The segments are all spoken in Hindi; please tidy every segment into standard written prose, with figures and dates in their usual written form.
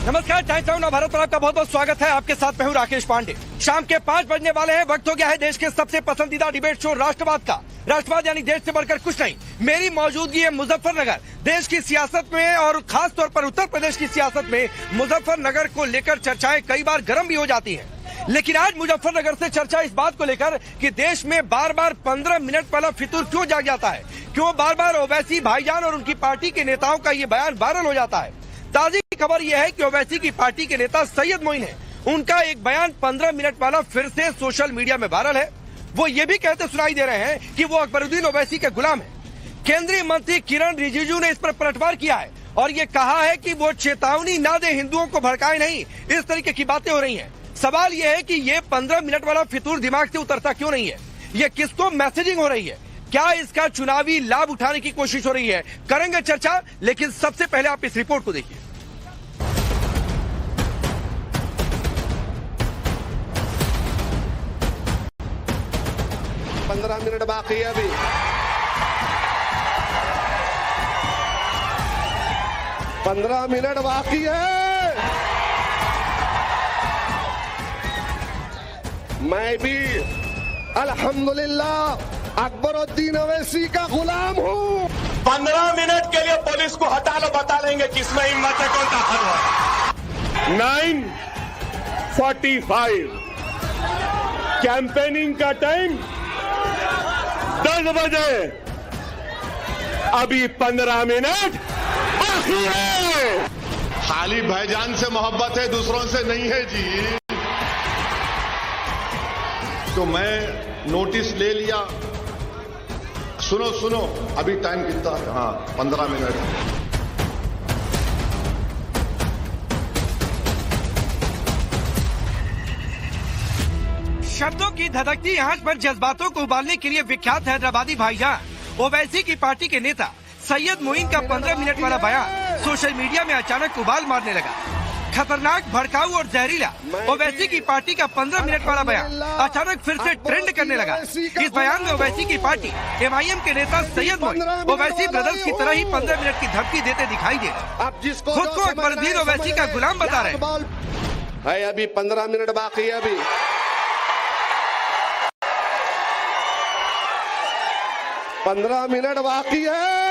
नमस्कार, टाइम्स नाउ नवभारत पर आपका बहुत बहुत स्वागत है। आपके साथ मैं हूँ राकेश पांडे। शाम के 5 बजने वाले हैं। वक्त हो गया है देश के सबसे पसंदीदा डिबेट शो राष्ट्रवाद का। राष्ट्रवाद यानी देश से बढ़कर कुछ नहीं। मेरी मौजूदगी है मुजफ्फरनगर। देश की सियासत में और खास तौर पर उत्तर प्रदेश की सियासत में मुजफ्फरनगर को लेकर चर्चाएं कई बार गर्म भी हो जाती है। लेकिन आज मुजफ्फरनगर से चर्चा इस बात को लेकर कि देश में बार बार 15 मिनट वाला फितूर क्यों जाग जाता है, क्यों बार बार ओवैसी भाईजान और उनकी पार्टी के नेताओं का ये बयान वायरल हो जाता है। ताजी खबर यह है कि ओवैसी की पार्टी के नेता सैयद मोइन है, उनका एक बयान 15 मिनट वाला फिर से सोशल मीडिया में वायरल है। वो ये भी कहते सुनाई दे रहे हैं कि वो अकबरुद्दीन ओवैसी के गुलाम है। केंद्रीय मंत्री किरण रिजिजू ने इस पर पलटवार किया है और ये कहा है कि वो चेतावनी ना दे, हिंदुओं को भड़काए नहीं। इस तरीके की बातें हो रही हैं। सवाल ये है कि ये 15 मिनट वाला फितूर दिमाग से उतरता क्यों नहीं है? ये किसको मैसेजिंग हो रही है? क्या इसका चुनावी लाभ उठाने की कोशिश हो रही है? करेंगे चर्चा, लेकिन सबसे पहले आप इस रिपोर्ट को देखिए। 15 मिनट बाकी है अभी। पंद्रह मिनट बाकी है। मैं भी अल्हम्दुलिल्लाह अकबरुद्दीन ओवैसी का गुलाम हूँ। 15 मिनट के लिए पुलिस को हटा लो, बता लेंगे किसमें हिम्मत है, कौन ताकत है। 9:45 कैंपेनिंग का टाइम 10 बजे, अभी 15 मिनट बाकी है। खाली भाईजान से मोहब्बत है, दूसरों से नहीं है जी। तो मैं नोटिस ले लिया। सुनो अभी टाइम कितना है? हाँ, 15 मिनट। शब्दों की धधकती आंच पर जज्बातों को उबालने के लिए विख्यात हैदराबादी भाईजान ओवैसी की पार्टी के नेता सैयद मोइन का 15 मिनट वाला बयान सोशल मीडिया में अचानक उबाल मारने लगा। खतरनाक, भड़काऊ और जहरीला ओवैसी की पार्टी का 15 मिनट वाला बयान अचानक फिर से ट्रेंड करने लगा। इस बयान में ओवैसी की पार्टी MIM के नेता सैयद मोइन ओवैसी ब्रदर्स की तरह ही 15 मिनट की धमकी देते दिखाई दे रहे। खुद को अकबरुद्दीन ओवैसी का गुलाम बता रहे है। अभी 15 मिनट बाकी है अभी। 15 मिनट बाकी है।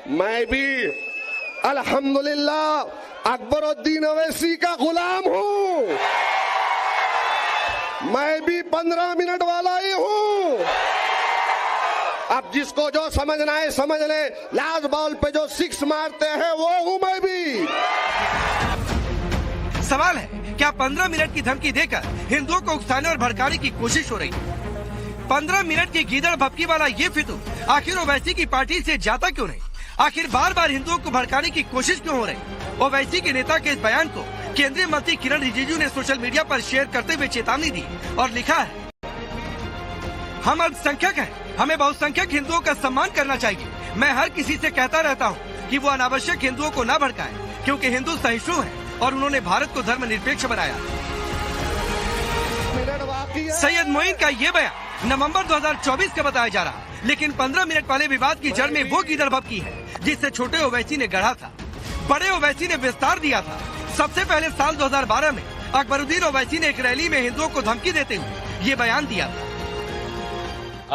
मैं भी अल्हम्दुलिल्लाह अकबरुद्दीन ओवैसी का गुलाम हूँ। मैं भी 15 मिनट वाला ही हूँ। अब जिसको जो समझना है समझ ले। लास्ट बॉल पे जो 6 मारते हैं वो हूँ मैं भी। सवाल है, क्या 15 मिनट की धमकी देकर हिंदुओं को उकसाने और भड़काने की कोशिश हो रही है? 15 मिनट की गीदड़ भपकी वाला ये फितूर आखिर ओवैसी की पार्टी से जाता क्यों नहीं? आखिर बार बार हिंदुओं को भड़काने की कोशिश क्यों हो रही? ओवैसी के नेता के इस बयान को केंद्रीय मंत्री किरण रिजिजू ने सोशल मीडिया पर शेयर करते हुए चेतावनी दी और लिखा है, हम अल्पसंख्यक हैं, हमें बहुसंख्यक हिंदुओं का सम्मान करना चाहिए। मैं हर किसी से कहता रहता हूँ कि वो अनावश्यक हिंदुओं को न भड़काएं, क्योंकि हिंदू सहिष्णु हैं और उन्होंने भारत को धर्मनिरपेक्ष बनाया। सैयद मोइन का ये बयान नवंबर 2024 का बताया जा रहा, लेकिन 15 मिनट वाले विवाद की जड़ में वो गीदड़ भपकी है जिससे छोटे ओवैसी ने गढ़ा था, बड़े ओवैसी ने विस्तार दिया था। सबसे पहले साल 2012 में अकबरुद्दीन ओवैसी ने एक रैली में हिंदुओं को धमकी देते हुए ये बयान दिया था।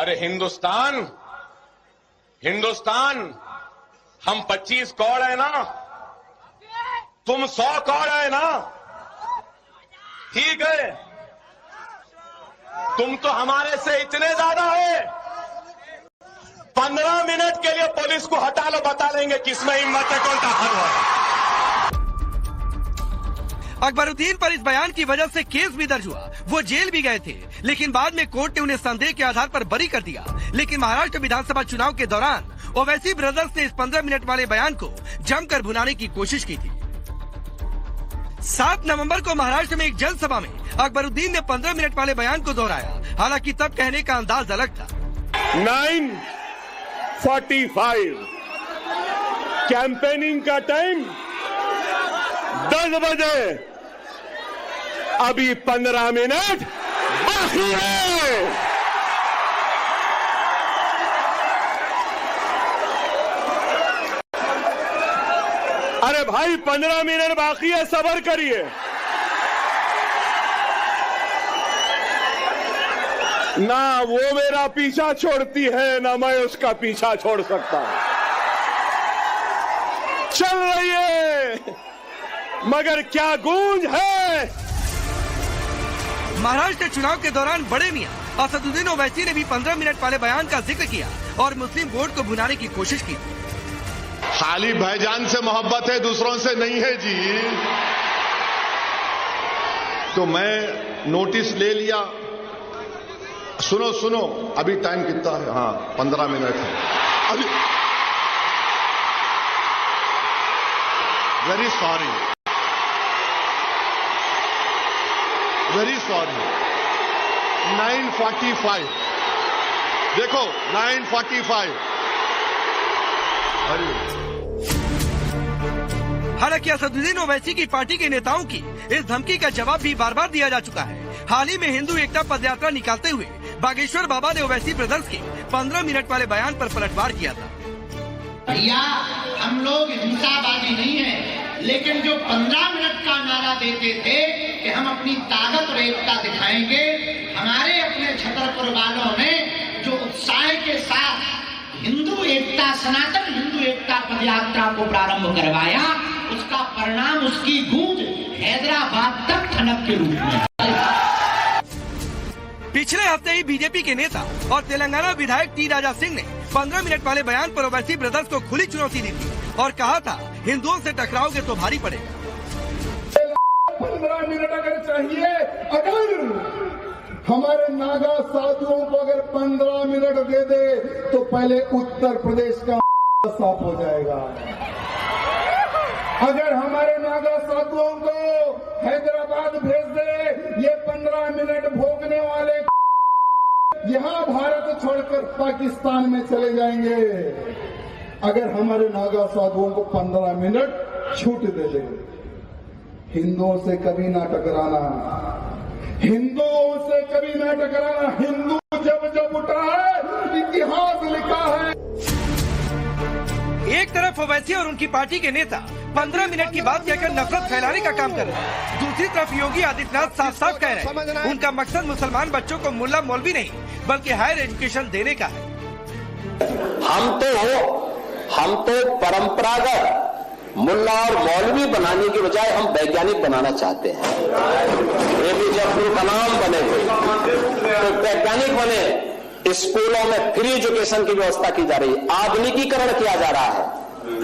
अरे हिंदुस्तान, हम 25 कौड़ है ना, तुम 100 कौड़ है ना, ठीक है। तुम तो हमारे से इतने ज्यादा है। 15 मिनट के लिए पुलिस को हटा लो, बता लेंगे किसमें हिम्मत है, कौन ताकत है। अकबरुद्दीन पर इस बयान की वजह से केस भी दर्ज हुआ, वो जेल भी गए थे, लेकिन बाद में कोर्ट ने उन्हें संदेह के आधार पर बरी कर दिया। लेकिन महाराष्ट्र विधानसभा चुनाव के दौरान ओवैसी ब्रदर्स ने इस 15 मिनट वाले बयान को जमकर भुनाने की कोशिश की थी। 7 नवंबर को महाराष्ट्र में एक जनसभा में अकबरुद्दीन ने 15 मिनट वाले बयान को दोहराया। हालांकि तब कहने का अंदाज अलग था। 9:45 कैंपेनिंग का टाइम 10 बजे, अभी 15 मिनट बाकी है। अरे भाई 15 मिनट बाकी है, सब्र करिए। ना वो मेरा पीछा छोड़ती है, ना मैं उसका पीछा छोड़ सकता। चल रही है, मगर क्या गूंज है। महाराष्ट्र चुनाव के दौरान बड़े मियां असदुद्दीन ओवैसी ने भी 15 मिनट वाले बयान का जिक्र किया और मुस्लिम वोट को भुनाने की कोशिश की। खाली भाईजान से मोहब्बत है, दूसरों से नहीं है जी। तो मैं नोटिस ले लिया। सुनो सुनो, अभी टाइम कितना है? हाँ 15 मिनट है अभी। Very sorry, very sorry. 9:45 देखो 9:45। हालांकि असदुद्दीन ओवैसी की पार्टी के नेताओं की इस धमकी का जवाब भी बार बार दिया जा चुका है। हाल ही में हिंदू एकता पदयात्रा निकालते हुए बागेश्वर बाबा ने ओवैसी ब्रदर्स के 15 मिनट वाले बयान पर पलटवार किया था। भैया हम लोग हिंसावादी नहीं है, लेकिन जो 15 मिनट का नारा देते थे कि हम अपनी ताकत और एकता दिखाएंगे, हमारे अपने छतरपुर वालों ने जो उत्साह के साथ हिंदू एकता, सनातन हिंदू एकता पदयात्रा को प्रारंभ करवाया, उसका परिणाम, उसकी गूंज हैदराबाद तक ठनक के रूप में। पिछले हफ्ते ही बीजेपी के नेता और तेलंगाना विधायक टी राजा सिंह ने 15 मिनट वाले बयान पर ओवैसी ब्रदर्स को खुली चुनौती दी थी और कहा था हिंदुओं से टकराओगे तो भारी पड़ेगा। 15 मिनट अगर चाहिए, अगर हमारे नागा साथियों को अगर 15 मिनट दे दे तो पहले उत्तर प्रदेश का साफ हो जाएगा। अगर हमारे नागा साथियों को हैदराबाद भेज दे, ये 15 मिनट भोगने वाले यहां भारत छोड़कर पाकिस्तान में चले जाएंगे। अगर हमारे नागा साधुओं को 15 मिनट छूट दे दे, हिंदुओं से कभी ना टकराना, हिंदुओं से कभी ना टकराना। हिंदू जब जब उठा है, इतिहास लिखा है। एक तरफ ओवैसी और उनकी पार्टी के नेता 15 मिनट की बात कहकर नफरत फैलाने का काम कर रहे हैं, दूसरी तरफ योगी आदित्यनाथ साफ साफ कह रहे हैं उनका मकसद मुसलमान बच्चों को मुल्ला मौलवी नहीं बल्कि हायर एजुकेशन देने का है। हम तो परंपरागत मुल्ला और मौलवी बनाने की बजाय हम वैज्ञानिक बनाना चाहते हैं। एपीजे अब्दुल कलाम बने तो वैज्ञानिक बने। स्कूलों में फ्री एजुकेशन की व्यवस्था की जा रही है, आधुनिकीकरण किया जा रहा है।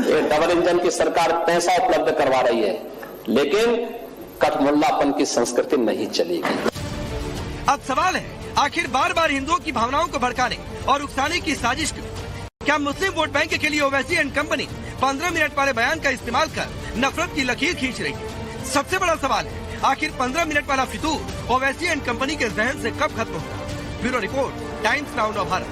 ये डबल इंजन की सरकार पैसा उपलब्ध करवा रही है, लेकिन कठमुल्लापन की संस्कृति नहीं चलेगी। अब सवाल है, आखिर बार बार हिंदुओं की भावनाओं को भड़काने और उकसाने की साजिश क्यों? क्या मुस्लिम वोट बैंक के लिए ओवैसी एंड कंपनी 15 मिनट वाले बयान का इस्तेमाल कर नफरत की लकीर खींच रही है? सबसे बड़ा सवाल है, आखिर 15 मिनट वाला फितूर ओवैसी एंड कंपनी के जहन से कब खत्म होगा? Bureau report, times now Bharat.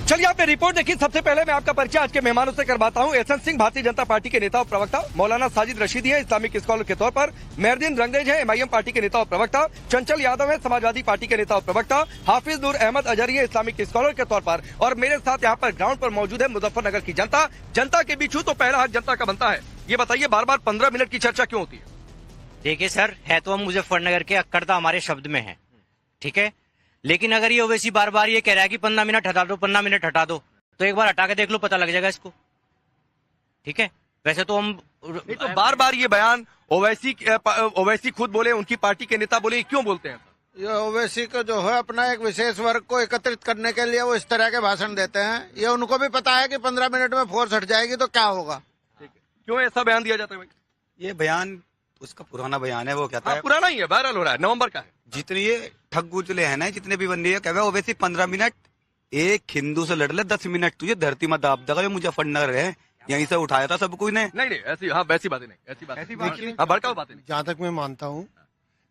चलिए आपने रिपोर्ट देखी। सबसे पहले मैं आपका परिचय आज के मेहमानों से करवाता हूं। एहसन सिंह भारतीय जनता पार्टी के नेता और प्रवक्ता, मौलाना साजिद रशीदी है इस्लामिक स्कॉलर के तौर पर, मेहरदीन रंगरेज है एमआईएम पार्टी के नेता और प्रवक्ता, चंचल यादव है समाजवादी पार्टी के नेता और प्रवक्ता, हाफिज नूर अहमद अजहरी है इस्लामिक स्कॉलर के तौर पर, और मेरे साथ यहाँ पर ग्राउंड पर मौजूद है मुजफ्फरनगर की जनता। जनता के बीच हूँ तो पहला हक जनता का बनता है। ये बताइए बार बार 15 मिनट की चर्चा क्यों होती है? देखिए सर, है तो हम मुजफ्फरनगर के, अक्कड़ता हमारे शब्द में है, ठीक है, लेकिन अगर ये ओवैसी बार बार ये कह रहा है कि 15 मिनट हटा दो, 15 मिनट हटा दो, तो एक बार हटा के देख लो, पता लग जाएगा इसको, ठीक है। वैसे तो हम तो बार बार ये बयान ओवैसी खुद बोले, उनकी पार्टी के नेता बोले, क्यों बोलते हैं? ये ओवैसी को जो है अपना एक विशेष वर्ग को एकत्रित करने के लिए वो इस तरह के भाषण देते हैं। ये उनको भी पता है कि 15 मिनट में फोर्स हट जाएगी तो क्या होगा। क्यों ऐसा बयान दिया जाता है भाई? ये बयान उसका पुराना बयान है, वो कहता है पुराना ही है, वायरल हो रहा है, नवंबर का है। जितने ये ठग गुजले हैं ना, जितने भी बंदी है, कह ओवैसी 15 मिनट एक हिंदू से लड़ ले, 10 मिनट तुझे धरती में दाब देगा। मुजफ्फरनगर है, यहीं से उठाया था सब कुछ ने। नहीं ऐसी, हाँ वैसी बातें नहीं, ऐसी बात भड़काऊ बातें नहीं। जहाँ तक मैं मानता हूँ,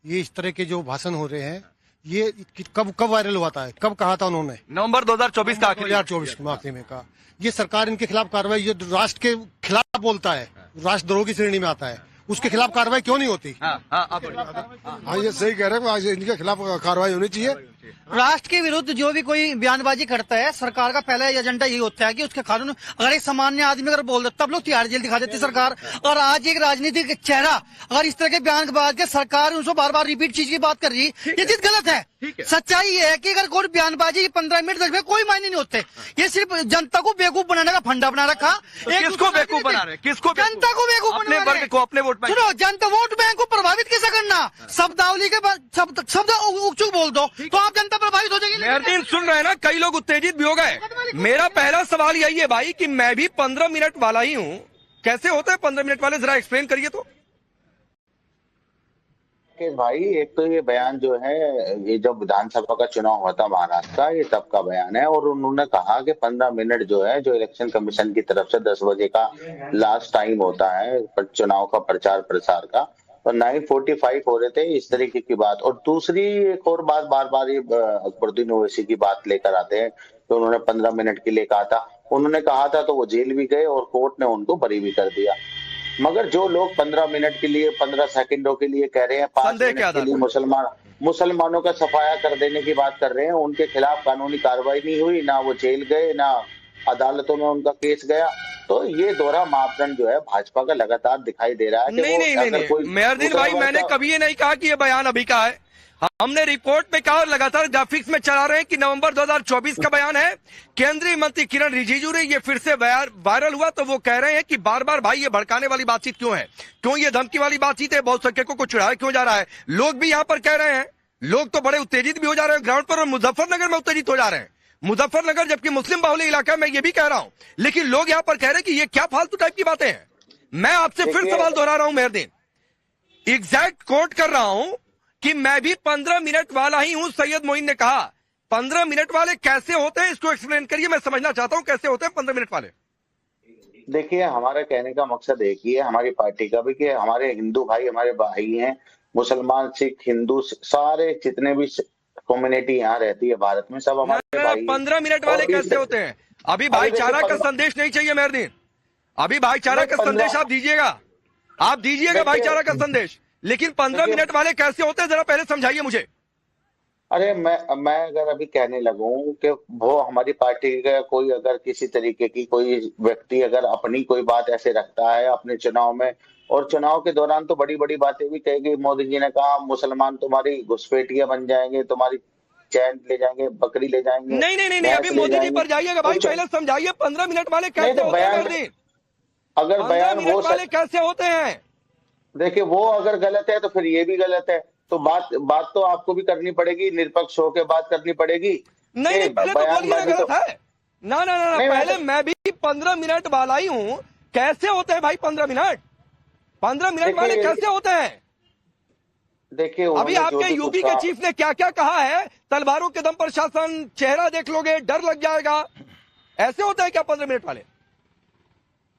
ये इस तरह के जो भाषण हो रहे हैं, ये कब वायरल हुआ था, कब कहा था उन्होंने? नवंबर 2024 का, 2024 के आखिरी में कहा। ये सरकार इनके खिलाफ कार्रवाई, ये राष्ट्र के खिलाफ बोलता है, राष्ट्रद्रोह की श्रेणी में आता है, उसके खिलाफ कार्रवाई क्यों नहीं होती? हाँ ये सही कह रहे हैं, आज इनके खिलाफ कार्रवाई होनी चाहिए। राष्ट्र के विरुद्ध जो भी कोई बयानबाजी करता है, सरकार का पहला एजेंडा यही होता है कि उसके कानून, अगर एक सामान्य आदमी अगर बोल देता, तब लोग तिहाड़ जेल दिखा देती सरकार। और आज एक राजनीतिक चेहरा अगर इस तरह के बयानबाज के सरकार उनको बार बार रिपीट चीज की बात कर रही, ये चीज गलत है। सच्चाई ये है कि अगर कोई बयानबाजी 15 मिनट 10 मिनट कोई मायने नहीं होते। ये सिर्फ जनता को बेवकूफ बनाने का फंडा बना रखा। किसको बेवकूफ बना रहे? किसको? जनता को बेवकूफ अपने वर्ग को, अपने वोट बैंक। सुनो, जनता वोट बैंक को प्रभावित कैसे करना? शब्दावली के बाद शब्द उगचुक बोल दो तो आप जनता प्रभावित हो जाएगी। मेहरदीन सुन रहे हैं ना, कई लोग उत्तेजित भी हो गए। मेरा पहला सवाल यही है भाई कि मैं भी 15 मिनट वाला ही हूँ, कैसे होता है 15 मिनट वाले, जरा एक्सप्लेन करिए तो। भाई एक तो ये बयान जो है, ये जब विधानसभा का चुनाव हुआ था महाराष्ट्र का, ये तब का बयान है। और उन्होंने कहा कि 15 मिनट जो है, जो इलेक्शन कमीशन की तरफ से 10 बजे का लास्ट टाइम होता है चुनाव का प्रचार प्रसार का, तो 9:45 हो रहे थे, इस तरीके की बात। और दूसरी एक और बात, बार बार ये अकबरुद्दीन ओवैसी की बात लेकर आते हैं तो उन्होंने 15 मिनट के लिए कहा था। उन्होंने कहा था तो वो जेल भी गए और कोर्ट ने उनको बरी भी कर दिया। मगर जो लोग 15 मिनट के लिए, 15 सेकंडों के लिए कह रहे हैं, 5 मिनट के लिए मुसलमानों का सफाया कर देने की बात कर रहे हैं, उनके खिलाफ कानूनी कार्रवाई नहीं हुई, ना वो जेल गए, ना अदालतों में उनका केस गया। तो ये दोहरा मापदंड जो है भाजपा का लगातार दिखाई दे रहा है। नहीं, मेहरदीन भाई, मैंने कभी ये नहीं कहा कि ये बयान अभी का है। हमने रिपोर्ट में कहा और लगातार ग्राफिक्स में चला रहे हैं कि नवंबर 2024 का बयान है। केंद्रीय मंत्री किरण रिजिजू ने ये फिर से वायरल हुआ तो वो कह रहे हैं कि बार बार भाई ये भड़काने वाली बातचीत क्यों है, क्यों ये धमकी वाली बातचीत है, बहुसंख्यकों को चिढ़ाया क्यों जा रहा है। लोग भी यहाँ पर कह रहे हैं, लोग तो बड़े उत्तेजित भी हो जा रहे हैं ग्राउंड पर, और मुजफ्फरनगर में उत्तेजित हो जा रहे हैं। मुजफ्फरनगर जबकि मुस्लिम बाहुल्य इलाका है, मैं ये भी कह रहा हूं, लेकिन लोग यहाँ पर कह रहे हैं कि ये क्या फालतू टाइप की बातें हैं। मैं आपसे फिर सवाल दोहरा रहा हूं मेहरदीन, एग्जैक्ट कोट कर रहा हूं कि मैं भी 15 मिनट वाला ही हूं। सैयद मोइन ने कहा 15 मिनट वाले कैसे होते हैं, इसको एक्सप्लेन करिए, मैं समझना चाहता हूं कैसे होते हैं 15 मिनट वाले। देखिए, हमारा कहने का मकसद एक ही है, हमारी पार्टी का भी, कि हमारे हिंदू भाई हमारे भाई हैं, मुसलमान, सिख, हिंदू, सारे जितने भी कम्युनिटी यहाँ रहती है भारत में, सब हमारे भाई। 15 मिनट वाले कैसे होते हैं? अभी भाईचारा का संदेश नहीं चाहिए मेहरदीन, अभी भाईचारा का संदेश आप दीजिएगा, आप दीजिएगा भाईचारा का संदेश, लेकिन 15 मिनट वाले कैसे होते हैं जरा पहले समझाइए मुझे। अरे मैं अगर अभी कहने लगूं कि वो हमारी पार्टी का कोई अगर किसी तरीके की कोई व्यक्ति अगर अपनी कोई बात ऐसे रखता है अपने चुनाव में, और चुनाव के दौरान तो बड़ी बड़ी बातें भी कहेगी। मोदी जी ने कहा मुसलमान तुम्हारी घुसपैठियां बन जाएंगे, तुम्हारी चैन ले जाएंगे, बकरी ले जाएंगे। नहीं, अभी मोदी जी पर जाइएगा भाई, पहले समझाइए 15 मिनट वाले कैसे होते हैं। अगर बयान वो वाले कैसे होते हैं, देखिए वो अगर गलत है तो फिर ये भी गलत है, तो बात तो आपको भी करनी पड़ेगी, निरपक्ष होकर बात करनी पड़ेगी। नहीं, पहले तो बोलिए गलत है। ना, पहले मैं भी 15 मिनट वाला ही हूँ। कैसे होते हैं भाई 15 मिनट वाले कैसे होते हैं? देखिए, अभी आपके यूपी के चीफ ने क्या क्या कहा है, तलवारों के दम पर शासन, चेहरा देख लोगे डर लग जाएगा, ऐसे होता है क्या 15 मिनट वाले?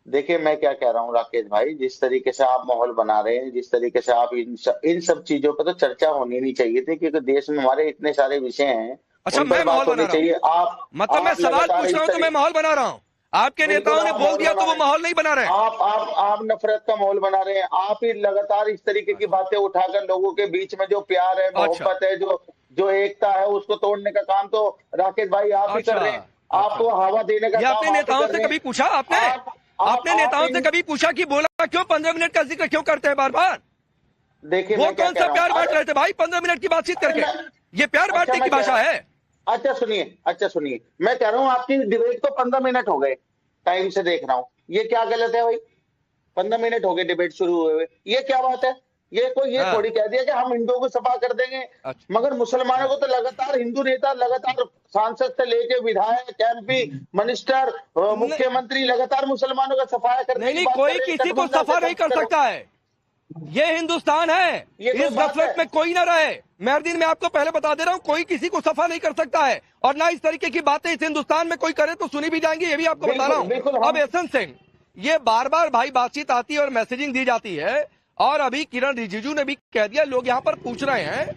देखिए, मैं क्या कह रहा हूँ राकेश भाई, जिस तरीके से आप माहौल बना रहे हैं, जिस तरीके से आप इन सब चीजों पर तो चर्चा होनी नहीं चाहिए थी, क्योंकि देश में हमारे इतने सारे विषय हैं। अच्छा, मैं माहौल बना रहा हूँ, मतलब मैं सवाल पूछ रहा हूँ तो मैं माहौल बना रहा हूँ। आपके नेताओं ने बोल दिया तो वो माहौल नहीं बना रहे हैं। आप नफरत का माहौल बना रहे हैं। आप ही लगातार इस तरीके की बातें उठाकर लोगों के बीच में जो प्यार है, मोहब्बत है, जो एकता है, उसको तोड़ने का काम तो राकेश भाई आप ही कर रहे हैं। आपको हवा देने का काम अपने नेताओं से कभी पूछा आपने नेताओं से कभी पूछा कि बोला क्यों 15 मिनट का जिक्र क्यों करते हैं बार बार? देखिए, वो कौन सा प्यार बांट रहे थे भाई 15 मिनट की बातचीत करके? ये प्यार बांटने की भाषा है? अच्छा सुनिए, मैं कह रहा हूँ आपकी डिबेट को 15 मिनट हो गए, टाइम से देख रहा हूँ, ये क्या गलत है भाई? 15 मिनट हो गए डिबेट शुरू हुए, ये क्या बात है? ये थोड़ी कह दिया कि हम हिंदुओं को सफा कर देंगे। मगर मुसलमानों को तो लगातार हिंदू नेता, लगातार सांसद से लेके विधायक, एमपी, मिनिस्टर, मुख्यमंत्री लगातार मुसलमानों का सफाया करने नहीं, कोई किसी को सफा नहीं कर सकता है। ये हिंदुस्तान है, इस गफलत में कोई ना रहे। मेहरदीन, मैं आपको पहले बता दे रहा हूँ, कोई किसी को सफा नहीं कर सकता है, और ना इस तरीके की बातें इस हिंदुस्तान में कोई करे तो सुनी भी जाएंगी, ये भी आपको बता रहा हूँ। अब एहसन सिंह, ये बार बार भाई बातचीत आती है और मैसेजिंग दी जाती है, और अभी किरण रिजिजू ने भी कह दिया, लोग यहाँ पर पूछ रहे हैं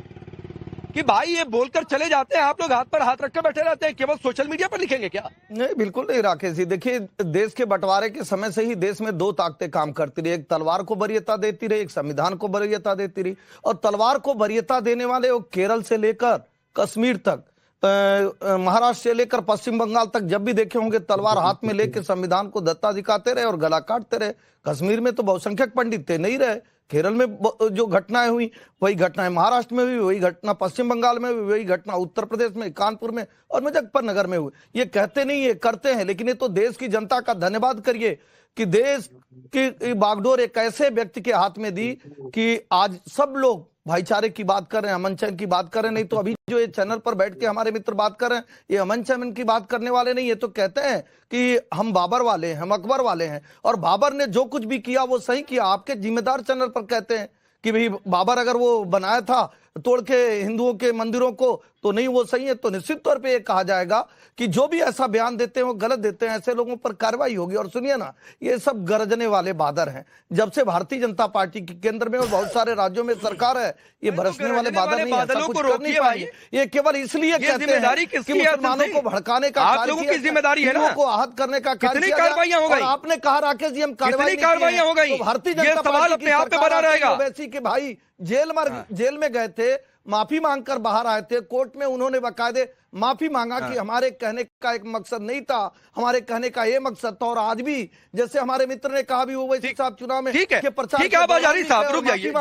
कि भाई ये बोलकर चले जाते हैं, आप लोग हाथ पर हाथ रखकर बैठे रहते हैं, केवल सोशल मीडिया पर लिखेंगे क्या? नहीं, बिल्कुल नहीं राकेश जी। देखिए, देश के बंटवारे के समय से ही देश में दो ताकतें काम करती रही, एक तलवार को वरीयता देती रही, एक संविधान को वरीयता देती रही। और तलवार को वरीयता देने वाले वो केरल से लेकर कश्मीर तक, महाराष्ट्र से लेकर पश्चिम बंगाल तक जब भी देखे होंगे तलवार हाथ में लेकर संविधान को दत्ता दिखाते रहे और गला काटते रहे। कश्मीर में तो बहुसंख्यक पंडित थे नहीं रहे, केरल में जो घटनाएं हुई वही घटनाएं महाराष्ट्र में भी, वही घटना पश्चिम बंगाल में भी, वही घटना उत्तर प्रदेश में कानपुर में और मुजफ्फरनगर में हुई। ये कहते नहीं है, करते हैं, लेकिन ये तो देश की जनता का धन्यवाद करिए कि देश की बागडोर एक ऐसे व्यक्ति के हाथ में दी कि आज सब लोग भाईचारे की बात कर रहे हैं, अमन चैन की बात कर रहे हैं। नहीं तो अभी जो ये चैनल पर बैठ के हमारे मित्र बात कर रहे हैं, ये अमन चैन की बात करने वाले नहीं, ये तो कहते हैं कि हम बाबर वाले हैं, हम अकबर वाले हैं, और बाबर ने जो कुछ भी किया वो सही किया। आपके जिम्मेदार चैनल पर कहते हैं कि भाई बाबर अगर वो बनाया था तोड़ के हिंदुओं के मंदिरों को तो नहीं वो सही है, तो निश्चित तौर पे ये कहा जाएगा कि जो भी ऐसा बयान देते हैं वो गलत देते हैं, ऐसे लोगों पर कार्रवाई होगी। और सुनिए ना, ये सब गरजने वाले बादर हैं। जब से भारतीय जनता पार्टी की केंद्र में और बहुत सारे राज्यों में सरकार है, ये बरसने वाले बादल नहीं, ऐसा कुछ कर नहीं पाएंगे। ये केवल इसलिए कहते हैं कि मुसलमानों को भड़काने का कार्य किया, जिम्मेदारी है ना, को आहत करने का कार्य किया। और आपने कहा राकेश जी हम कार्रवाई हो गई, भारतीय जनता पार्टी की सरकार ओवैसी के भाई जेल में गए थे, माफी मांगकर बाहर आए थे, कोर्ट में उन्होंने बाकायदे माफी मांगा कि हमारे कहने का एक मकसद नहीं था, हमारे कहने का ये मकसद था। और आज भी जैसे हमारे मित्र ने कहा भी वो वैसे साहब चुनाव में ठीक है, आप आजारी साहब रुक जाइए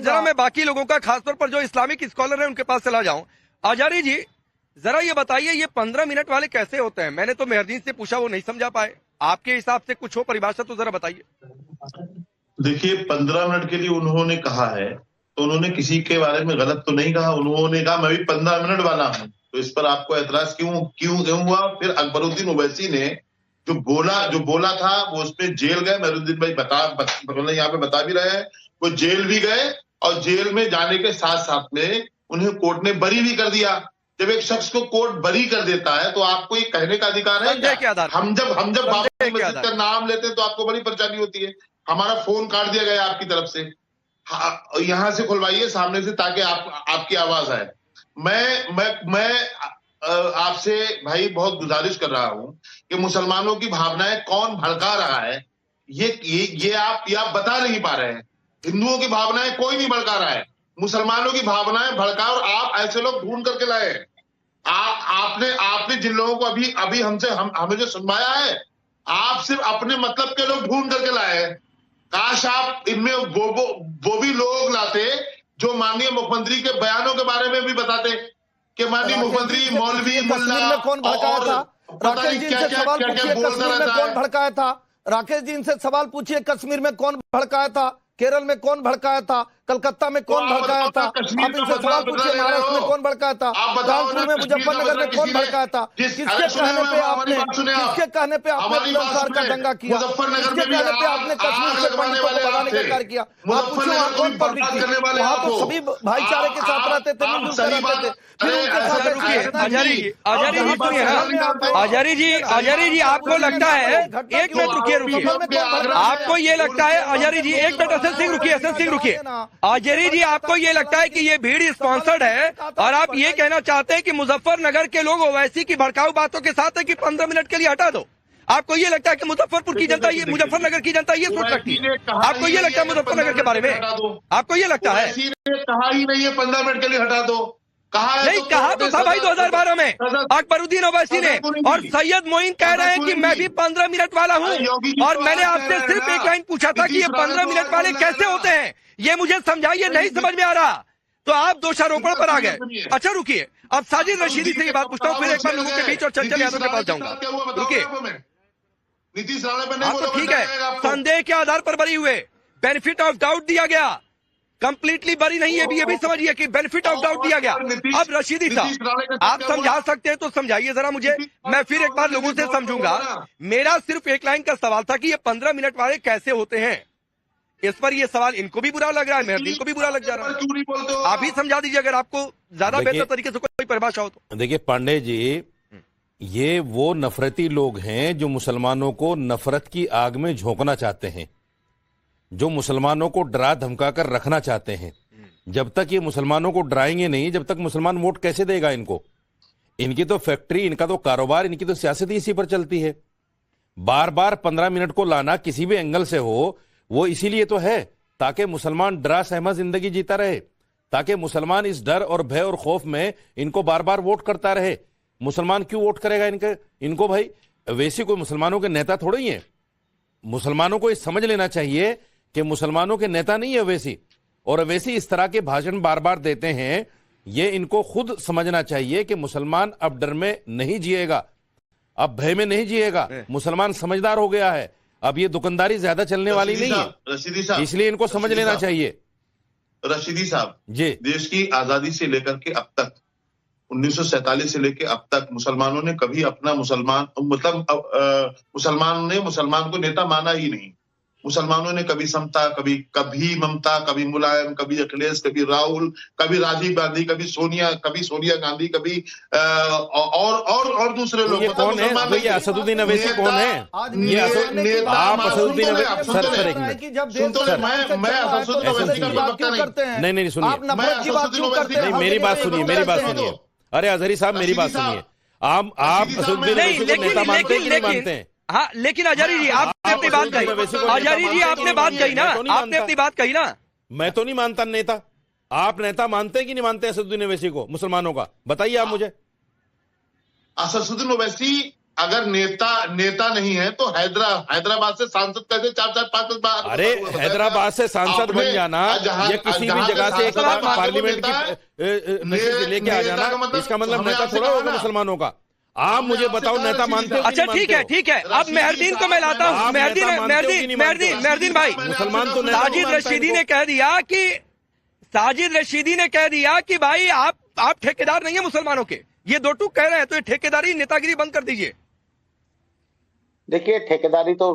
जरा मैं बाकी लोगों का खासतौर पर जो इस्लामिक स्कॉलर है उनके पास चला जाऊं। आजारी जी जरा ये बताइए, ये 15 मिनट वाले कैसे होते हैं? मैंने तो मेहरदीन से पूछा, वो नहीं समझा पाए। आपके हिसाब से कुछ हो परिभाषा तो जरा बताइए। देखिए 15 मिनट के लिए उन्होंने कहा है तो उन्होंने किसी के बारे में गलत तो नहीं कहा। उन्होंने कहा मैं भी 15 मिनट वाला हूं, तो इस पर आपको ऐतराज क्यों हुआ? फिर अकबरुद्दीन ओवैसी ने जो बोला था वो उस पर जेल गए। मेहरुद्दीन भाई यहाँ पे बता भी रहे हैं, वो जेल भी गए और जेल में जाने के साथ साथ में उन्हें कोर्ट ने बरी भी कर दिया। जब एक शख्स को कोर्ट बरी कर देता है तो आपको ये कहने का अधिकार है क्या? हम जब बाबरी मस्जिद का नाम लेते हैं तो आपको बड़ी परेशानी होती है। हमारा फोन काट दिया गया आपकी तरफ से, यहां से खुलवाइए सामने से ताकि आपकी आवाज आए। मैं आपसे भाई बहुत गुजारिश कर रहा हूं कि मुसलमानों की भावनाएं कौन भड़का रहा है, ये आप बता नहीं पा रहे हैं। हिंदुओं की भावनाएं कोई नहीं भड़का रहा है, मुसलमानों की भावनाएं भड़का, और आप ऐसे लोग ढूंढ करके लाए। आपने जिन लोगों को अभी हमें जो सुनवाया है, आप सिर्फ अपने मतलब के लोग ढूंढ करके लाए हैं। काश आप इनमें वो भी लोग लाते जो माननीय मुख्यमंत्री के बयानों के बारे में भी बताते कि माननीय मुख्यमंत्री मौलवी मुल्ला कौन भड़काया था। राकेश जी से सवाल पूछिए, कश्मीर में कौन भड़काया था? राकेश जी इनसे सवाल पूछिए, कश्मीर में कौन भड़काया था, केरल में कौन भड़काया था, कलकत्ता में कौन भड़काया था? आप इनसे सवाल पूछिए, महाराष्ट्र में कौन भड़काया था, कानपुर में मुजफ्फरनगर में कौन भड़काया था? किसके कहने पे आपने बुलंदशहर का दंगा किया? किसके कहने पे आपने कश्मीर से पंडितों को भगाने का कार्य किया? आप पूछो वहां कौन पब्लिक थी? वहां तो सभी भाईचारे के साथ रहते थे, मिलजुल कर रहते थे। आजारी जी आपको लगता है, एक मिनट रुकिए, आपको ये लगता है आजारी जी, एक मिनट असल सिंह रुकिए। आजारी जी आपको ये लगता है कि ये भीड़ स्पॉन्सर्ड है और आप ये कहना चाहते हैं कि मुजफ्फरनगर के लोग ओवैसी की भड़काऊ बातों के साथ है कि 15 मिनट के लिए हटा दो? आपको ये लगता है कि मुजफ्फरपुर की जनता, ये मुजफ्फरनगर की जनता ये सोच सकती है? आपको ये लगता है मुजफ्फरनगर के बारे में? आपको ये लगता है? कहा ही नहीं है 15 मिनट के लिए हटा दो, नहीं कहा तो था भाई 2012 में अकबरुद्दीन ओवैसी ने, और सैयद मोइन कह रहे हैं कि मैं भी 15 मिनट वाला हूं। और मैंने आपसे सिर्फ एक लाइन पूछा था कि ये 15 मिनट वाले कैसे होते हैं, ये मुझे समझाइए, नहीं समझ में आ रहा तो आप दोषारोपण पर आ गए। अच्छा रुकिए, अब साजिद रशीदी से ये बात पूछता हूँ, फिर एक बार लोगों के बीच और चंचल यादव के पास जाऊंगा। रुकिए, हाँ तो ठीक है, संदेह के आधार पर बरी हुए, बेनिफिट ऑफ डाउट दिया गया, कंप्लीटली बरी नहीं है, ये भी समझिए कि बेनिफिट ऑफ डाउट दिया गया। अब रशीदी साहब आप समझा सकते हैं तो समझाइए जरा मुझे, मैं फिर एक बार लोगों से समझूंगा। मेरा सिर्फ एक लाइन का सवाल था कि ये 15 मिनट वाले कैसे होते हैं, इस पर ये सवाल इनको भी बुरा लग रहा है, मेहरदीन को भी बुरा लग जा रहा है। आप ही समझा दीजिए अगर आपको ज्यादा बेहतर तरीके से कोई परिभाषा हो तो। देखिए पांडे जी, ये वो नफरती लोग हैं जो मुसलमानों को नफरत की आग में झोंकना चाहते हैं, जो मुसलमानों को डरा धमका कर रखना चाहते हैं। जब तक ये मुसलमानों को डराएंगे नहीं, जब तक मुसलमान वोट कैसे देगा इनको? इनकी तो फैक्ट्री, इनका तो कारोबार, इनकी तो सियासत ही इसी पर चलती है। बार बार 15 मिनट को लाना किसी भी एंगल से हो, वो इसीलिए तो है ताकि मुसलमान डरा सहमा जिंदगी जीता रहे, ताकि मुसलमान इस डर और भय और खौफ में इनको बार बार वोट करता रहे। मुसलमान क्यों वोट करेगा इनको भाई? वैसे कोई मुसलमानों के नेता थोड़े ही हैं। मुसलमानों को ये समझ लेना चाहिए कि मुसलमानों के नेता नहीं है अवैसी, और अवैसी इस तरह के भाषण बार बार देते हैं। ये इनको खुद समझना चाहिए कि मुसलमान अब डर में नहीं जिएगा, अब भय में नहीं जिएगा। मुसलमान समझदार हो गया है, अब ये दुकानदारी ज्यादा चलने वाली नहीं है, इसलिए इनको समझ लेना चाहिए। रशीदी साहब जी, देश की आजादी से लेकर के अब तक 1947 से लेकर अब तक मुसलमानों ने कभी अपना मुसलमान को नेता माना ही नहीं। मुसलमानों ने कभी समता, कभी ममता, कभी मुलायम, कभी अखिलेश, कभी राहुल, कभी राजीव गांधी, कभी सोनिया गांधी, कभी और दूसरे लोग। ये कौन है? तो ये असदुद्दीन अवैसी कौन है? ये आप असदुद्दीन अवैसी सर नहीं सुनिए, नहीं मेरी बात सुनिए। अरे अजहरी साहब मेरी बात सुनिए। आप असदुद्दीन अवैसी को नेता मानते हैं कि नहीं मानते हैं? हाँ, लेकिन अजहरी जी आपने अपनी बात कही, अजहरी जी आपने बात कही ना, आपने अपनी बात कही ना। मैं तो नहीं मानता नेता। आप नेता मानते हैं कि नहीं मानते असदुद्दीन ओवैसी को, मुसलमानों का? बताइए आप मुझे। असदुद्दीन ओवैसी अगर नेता नहीं है तो हैदराबाद से सांसद कैसे 4-5 बार? अरे हैदराबाद से सांसद बन जाना, ये किसी भी जगह से एक पार्लियामेंट की लेके आ जाना, इसका मतलब नेता थोड़ा होगा मुसलमानों का। आप मुझे बताओ नेता मानते हो? अच्छा ठीक है। अब मेहरदीन को मैं लाता हूँ। मेहरदीन भाई, मुसलमान तो साजिद रशीदी ने कह दिया कि भाई आप ठेकेदार नहीं है मुसलमानों के। ये दो टूक कह रहे हैं, तो ये ठेकेदारी नेतागिरी बंद कर दीजिए। देखिए ठेकेदारी तो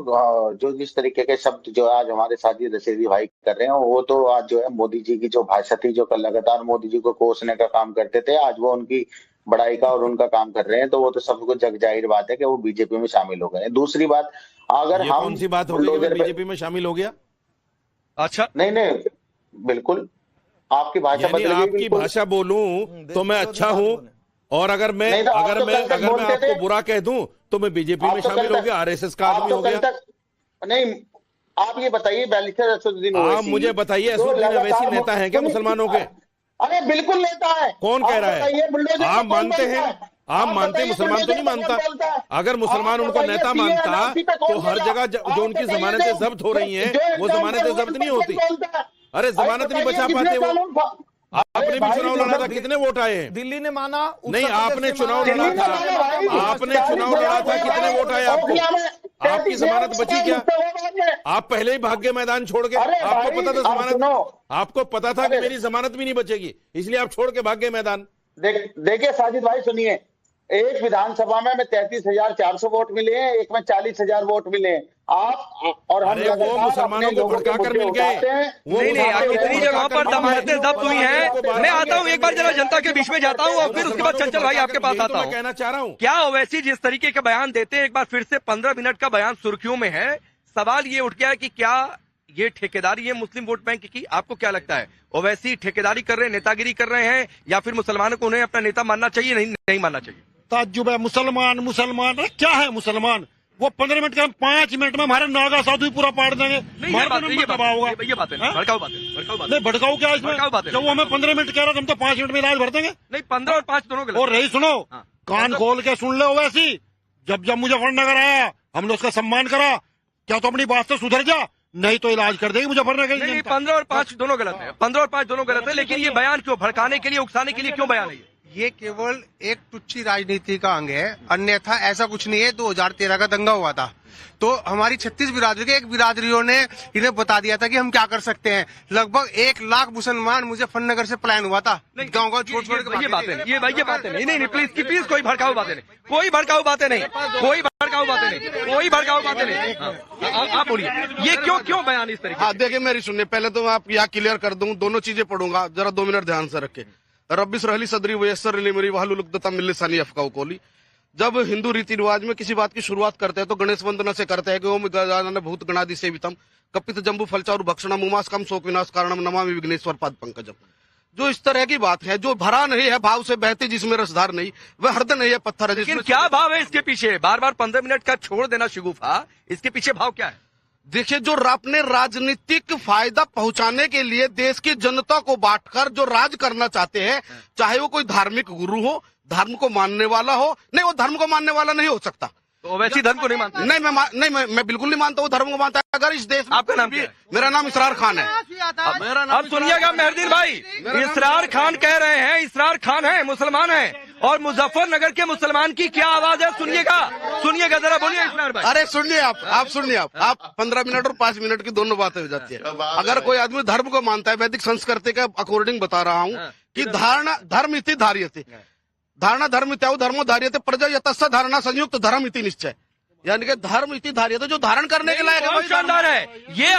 जो जिस तरीके के शब्द जो आज हमारे साजिद रशीदी भाई कर रहे हैं, वो तो आज जो है मोदी जी की जो भाषा थी, जो लगातार मोदी जी को कोसने का काम करते थे, आज वो उनकी बड़ाई का और उनका काम कर रहे हैं, तो वो तो सबको जग जाहिर बात है कि वो बीजेपी में शामिल हो गए हैं। दूसरी बात, अगर हम कौन सी बात हो गई कि बीजेपी में शामिल हो गया? अच्छा नहीं बिल्कुल आपकी भाषा बदल गई। आपकी भाषा बोलूं तो मैं अच्छा हूं, और अगर मैं आपको बुरा कह दूं तो मैं बीजेपी में शामिल हो गया, आरएसएस का आदमी हो गया। नहीं, आप ये बताइए असदुद्दीन ओवैसी, आप मुझे बताइए असदुद्दीन ओवैसी नेता है क्या मुसलमानों के? अरे बिल्कुल नेता है। कौन कह रहा है? आप मानते हैं? आप मानते? मुसलमान तो नहीं मानता। अगर मुसलमान उनको नेता मानता तो हर जगह जो उनकी जमानतें जब्त हो रही हैं, वो जमानतें जब्त नहीं होती। अरे जमानत नहीं बचा पाते वो। आपने भी चुनाव लड़ा था, कितने वोट आए हैं? दिल्ली ने माना नहीं, आपने चुनाव लड़ा था, कितने वोट आए आपको? आपकी जमानत बची क्या? आप पहले ही भाग गए मैदान छोड़ के। आपको पता था जमानत, आपको पता था कि मेरी जमानत भी नहीं बचेगी, इसलिए आप छोड़ के भाग गए मैदान। देखिए साजिद भाई सुनिए, एक विधानसभा में 33,400 वोट मिले हैं, एक में 40,000 वोट मिले हैं। आप और हम वो मुसलमानों को भड़का कर मिल गए। नहीं, कितनी जगहों पर जमानतें जब्त हुई हैं। मैं आता हूँ एक बार जरा जनता के बीच में जाता हूँ, और फिर उसके बाद चंचल भाई आपके पास आता हूँ। कहना चाह रहा हूँ, क्या ओवैसी जिस तरीके का बयान देते हैं, एक बार फिर से 15 मिनट का बयान सुर्खियों में है। सवाल ये उठ गया है कि क्या ये ठेकेदारी है मुस्लिम वोट बैंक की? आपको क्या लगता है, ओवैसी ठेकेदारी कर रहे हैं, नेतागिरी कर रहे हैं, या फिर मुसलमानों को उन्हें अपना नेता मानना चाहिए, नहीं मानना चाहिए? ताज्जुब है। मुसलमान क्या है मुसलमान? वो 15 मिनट का 5 मिनट में हमारे नागा साधु पूरा पाड़ देंगे। नहीं, भड़काऊ क्या इसमें? जब वो हमें 15 मिनट कह रहा था, हम तो 5 मिनट में इलाज भर देंगे। नहीं, 15 और 5 दोनों गलत। और रही सुनो, कान खोल के सुन ले ओवैसी, जब मुजफ्फरनगर आया हमने उसका सम्मान करा, क्या तो अपनी बात से सुधर जा, नहीं तो इलाज कर देगी मुजफ्फरनगर। नहीं, 15 और 5 दोनों गलत है, 15 और 5 दोनों गलत है। लेकिन ये बयान क्यों? भड़काने के लिए, उकसाने के लिए क्यों बयान है? ये केवल एक टुच्ची राजनीति का अंग है, अन्यथा ऐसा कुछ नहीं है। 2013 का दंगा हुआ था, तो हमारी 36 बिरादरी के एक बिरादरियों ने इन्हें बता दिया था कि हम क्या कर सकते हैं। लगभग 1 लाख मुसलमान मुजफ्फरनगर से पलायन हुआ था, गाँव छोड़ छोड़ के। ये बातें नहीं, प्लीज कोई भड़काऊ बातें नहीं, कोई भड़काऊ बातें नहीं। आप बोलिए, ये क्यों बयान इस तरीके? हाँ देखिए, मेरी सुनिए, पहले तो मैं आप यहाँ क्लियर कर दूं, दोनों चीजें पढ़ूंगा, जरा 2 मिनट ध्यान से रखें। रब्बिश रहली सदरी वयस्सर ली मेरी वाहलुल उक़दतम मिन लिसानी यफ़क़हू क़ौली। जब हिंदू रीति रिवाज में किसी बात की शुरुआत करते हैं तो गणेश वंदना से करते हैं कि ओम गजानन भूत गणादि सेवितम कपित जम्बू फलचारु भक्षणम मुमास्कम शोक विनाश कारणम नमामि विघ्नेश्वर पाद पंकजम। जो इस तरह की बात है, जो भरा नहीं है भाव से बहती जिसमें रसधार नहीं, वह हृदय नहीं है पत्थर है। लेकिन क्या भाव है इसके पीछे? बार बार 15 मिनट का छोड़ देना शिगुफा, इसके पीछे भाव क्या है? देखिए, जो अपने राजनीतिक फायदा पहुंचाने के लिए देश की जनता को बांटकर जो राज करना चाहते हैं, चाहे वो कोई धार्मिक गुरु हो, धर्म को मानने वाला हो, नहीं वो धर्म को मानने वाला नहीं हो सकता। तो ओवैसी धर्म को नहीं मानता? नहीं, मैं बिल्कुल नहीं मानता, वो धर्म को मानता है। अगर इस देश में आपका नाम क्या है? मेरा नाम इसरार खान है। अब सुनिएगा मेहरदीन भाई, इसरार खान कह रहे हैं, इसरार खान है, मुसलमान है, और मुजफ्फरनगर के मुसलमान की क्या आवाज है, सुनिएगा जरा, बोलिए इसरार भाई। अरे सुनिए, आप सुनिए, आप 15 मिनट और 5 मिनट की दोनों बातें हो जाती है। अगर कोई आदमी धर्म को मानता है, वैदिक संस्कृति के अकॉर्डिंग बता रहा हूँ कि धारणा धर्म इति धार्यते, धारणा धर्म इत्यादि धर्मो धार्यते प्रजा यतस्स धारणा संयुक्त धर्म इति निश्चय, यानी कि धर्म इति धार्यते, जो धारण करने के लायक है। शानदार है ये।